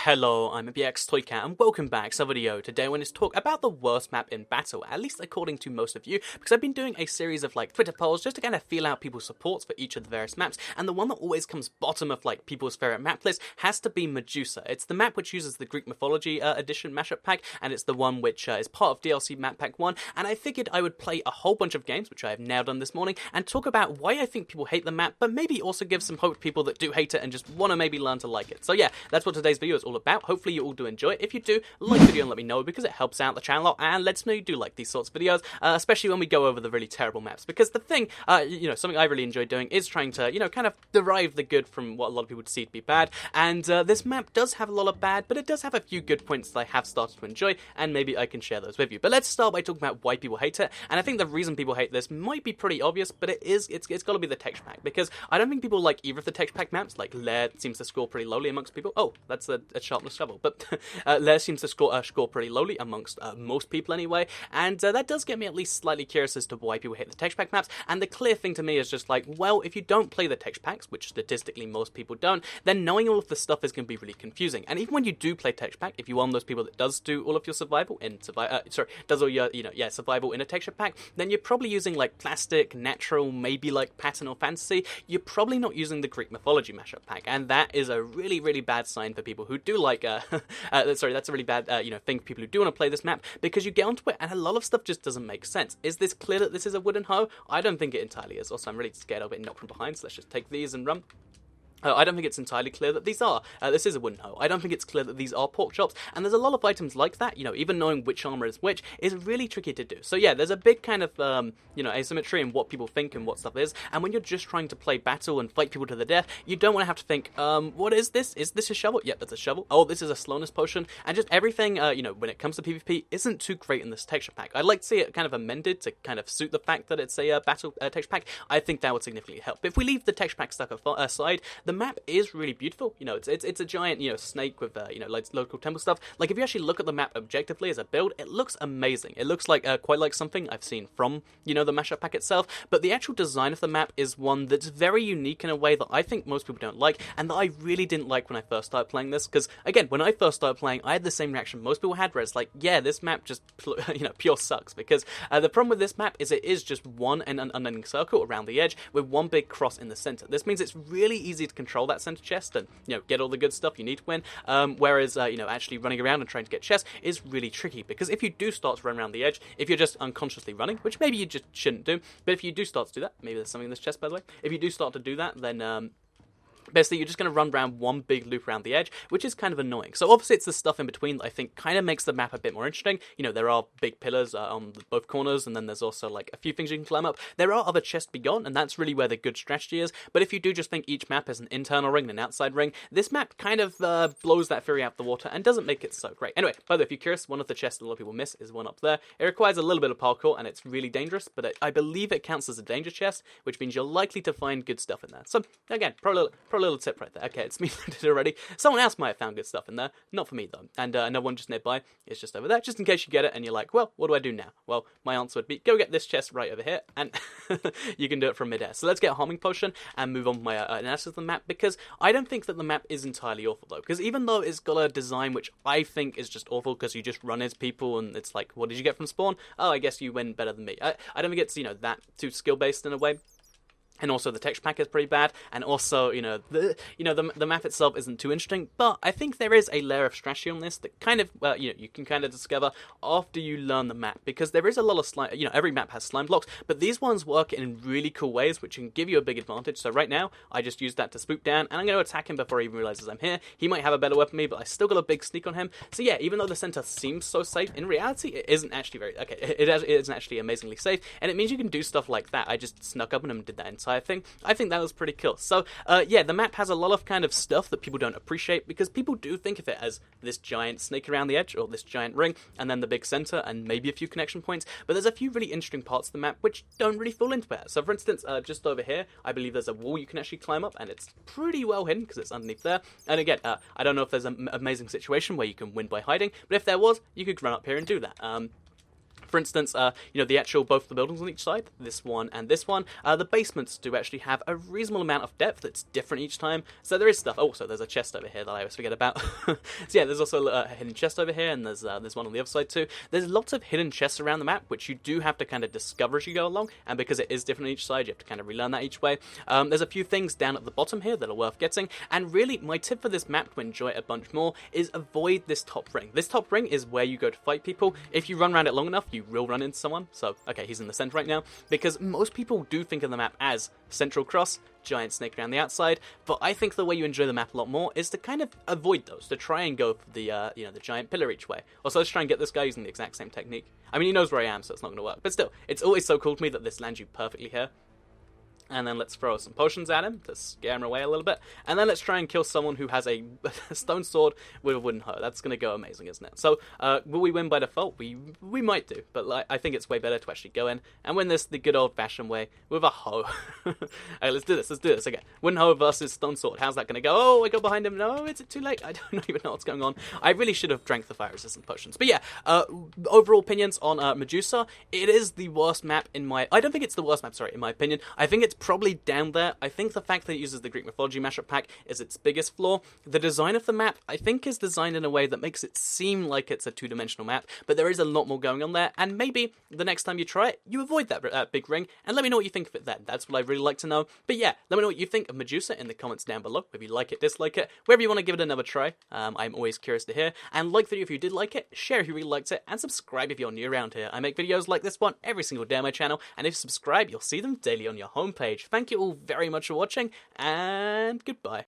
Hello, I'm BX Toycat and welcome back to a video. Today I want to talk about the worst map in battle, at least according to most of you, because I've been doing a series of Twitter polls just to kind of feel out people's supports for each of the various maps, and the one that always comes bottom of people's favorite map list has to be Medusa. It's the map which uses the Greek mythology edition mashup pack, and it's the one which is part of DLC map pack 1, and I figured I would play a whole bunch of games, which I have now done this morning, and talk about why I think people hate the map, but maybe also give some hope to people that do hate it and just want to maybe learn to like it. So yeah, that's what today's video is all about. Hopefully you all do enjoy it. If you do, like the video and let me know, because it helps out the channel a lot and lets me know you do like these sorts of videos, especially when we go over the really terrible maps. Because the thing, something I really enjoy doing is trying to, kind of derive the good from what a lot of people see to be bad. And this map does have a lot of bad, but it does have a few good points that I have started to enjoy, and maybe I can share those with you. But let's start by talking about why people hate it. And I think the reason people hate this might be pretty obvious, but it's got to be the texture pack, because I don't think people like either of the texture pack maps. Like Lair seems to score pretty lowly amongst people. Oh, that's a sharpness shovel, but Lair seems to score pretty lowly amongst most people anyway, and that does get me at least slightly curious as to why people hate the texture pack maps. And the clear thing to me is just well, if you don't play the texture packs, which statistically most people don't, then knowing all of the stuff is going to be really confusing. And even when you do play texture pack, if you're one of those people that does do all of your survival in survival in a texture pack, then you're probably using plastic, natural, maybe pattern or fantasy. You're probably not using the Greek mythology mashup pack, and that is a really, really bad sign for people who do that's a really bad thing for people who do want to play this map, because you get onto it and a lot of stuff just doesn't make sense. Is this clear that this is a wooden hoe? I don't think it entirely is. Also, I'm really scared of it knocked from behind, so let's just take these and run. I don't think it's entirely clear that these are. This is a wooden hoe. I don't think it's clear that these are pork chops, and there's a lot of items like that. Even knowing which armor is which is really tricky to do. So yeah, there's a big kind of asymmetry in what people think and what stuff is. And when you're just trying to play battle and fight people to the death, you don't want to have to think, what is this? Is this a shovel? Yep, that's a shovel. Oh, this is a slowness potion, and just everything. When it comes to PvP, isn't too great in this texture pack. I'd like to see it kind of amended to kind of suit the fact that it's a battle texture pack. I think that would significantly help. But if we leave the texture pack stuff aside, the map is really beautiful. It's a giant, snake with, local temple stuff. If you actually look at the map objectively as a build, it looks amazing. It looks quite like something I've seen from, the mashup pack itself, but the actual design of the map is one that's very unique in a way that I think most people don't like, and that I really didn't like when I first started playing this, because, again, when I first started playing, I had the same reaction most people had, where it's yeah, this map just, pure sucks, because the problem with this map is it is just one unending circle around the edge with one big cross in the center. This means it's really easy to control that center chest and get all the good stuff you need to win, whereas actually running around and trying to get chests is really tricky, because if you do start to run around the edge, if you're just unconsciously running, which maybe you just shouldn't do, but if you do start to do that, maybe there's something in this chest, by the way, if you do start to do that, then basically, you're just going to run around one big loop around the edge, which is kind of annoying. So obviously, it's the stuff in between that I think kind of makes the map a bit more interesting. There are big pillars on both corners, and then there's also a few things you can climb up. There are other chests beyond, and that's really where the good strategy is. But if you do just think each map is an internal ring and an outside ring, this map kind of blows that theory out the water and doesn't make it so great. Anyway, by the way, if you're curious, one of the chests a lot of people miss is one up there. It requires a little bit of parkour, and it's really dangerous, but I believe it counts as a danger chest, which means you're likely to find good stuff in there. So again, pro little tip right there. Okay, it's me that did it already. Someone else might have found good stuff in there. Not for me, though. And another one just nearby is just over there, just in case you get it and you're like, well, what do I do now? Well, my answer would be, go get this chest right over here, and you can do it from midair. So let's get a homing potion and move on with my analysis of the map, because I don't think that the map is entirely awful, though. Because even though it's got a design which I think is just awful, because you just run as people, and it's what did you get from spawn? Oh, I guess you win better than me. I don't think it's, that too skill-based in a way. And also the texture pack is pretty bad, and also, the map itself isn't too interesting, but I think there is a layer of strategy on this that kind of, you can kind of discover after you learn the map, because there is a lot of slime, every map has slime blocks, but these ones work in really cool ways, which can give you a big advantage. So right now, I just used that to spook down, and I'm going to attack him before he even realizes I'm here. He might have a better weapon than me, but I still got a big sneak on him. So yeah, even though the center seems so safe, in reality, it isn't actually it isn't actually amazingly safe, and it means you can do stuff like that. I just snuck up on him and did that entire thing. I think that was pretty cool. So, yeah, the map has a lot of kind of stuff that people don't appreciate, because people do think of it as this giant snake around the edge, or this giant ring, and then the big center, and maybe a few connection points, but there's a few really interesting parts of the map which don't really fall into it. So, for instance, just over here, I believe there's a wall you can actually climb up, and it's pretty well hidden, because it's underneath there. And again, I don't know if there's an amazing situation where you can win by hiding, but if there was, you could run up here and do that. For instance, the actual, both the buildings on each side, this one and this one, the basements do actually have a reasonable amount of depth that's different each time. So there is stuff. Oh, so there's a chest over here that I always forget about. So yeah, there's also a hidden chest over here, and there's one on the other side too. There's lots of hidden chests around the map, which you do have to kind of discover as you go along, and because it is different on each side, you have to kind of relearn that each way. There's a few things down at the bottom here that are worth getting, and really, my tip for this map to enjoy it a bunch more is avoid this top ring. This top ring is where you go to fight people. If you run around it long enough, you will run into someone. So, okay, he's in the center right now, because most people do think of the map as central cross, giant snake around the outside, but I think the way you enjoy the map a lot more is to kind of avoid those, to try and go for the, the giant pillar each way. Also, let's try and get this guy using the exact same technique. I mean, he knows where I am, so it's not going to work, but still, it's always so cool to me that this lands you perfectly here. And then let's throw some potions at him to scare him away a little bit. And then let's try and kill someone who has a stone sword with a wooden hoe. That's going to go amazing, isn't it? So, will we win by default? We might do, but I think it's way better to actually go in and win this the good old-fashioned way with a hoe. Okay, let's do this. Okay, wooden hoe versus stone sword. How's that going to go? Oh, I go behind him. No, is it too late? I don't even know what's going on. I really should have drank the fire-resistant potions. But yeah, overall opinions on Medusa. It is the worst map in my... I don't think it's the worst map, sorry, in my opinion. I think it's probably down there. I think the fact that it uses the Greek mythology mashup pack is its biggest flaw. The design of the map, I think, is designed in a way that makes it seem like it's a two-dimensional map, but there is a lot more going on there, and maybe the next time you try it, you avoid that big ring, and let me know what you think of it then. That's what I'd really like to know. But yeah, let me know what you think of Medusa in the comments down below, if you like it, dislike it, wherever you want to give it another try. I'm always curious to hear, and like the video if you did like it, share if you really liked it, and subscribe if you're new around here. I make videos like this one every single day on my channel, and if you subscribe, you'll see them daily on your homepage. Thank you all very much for watching, and goodbye.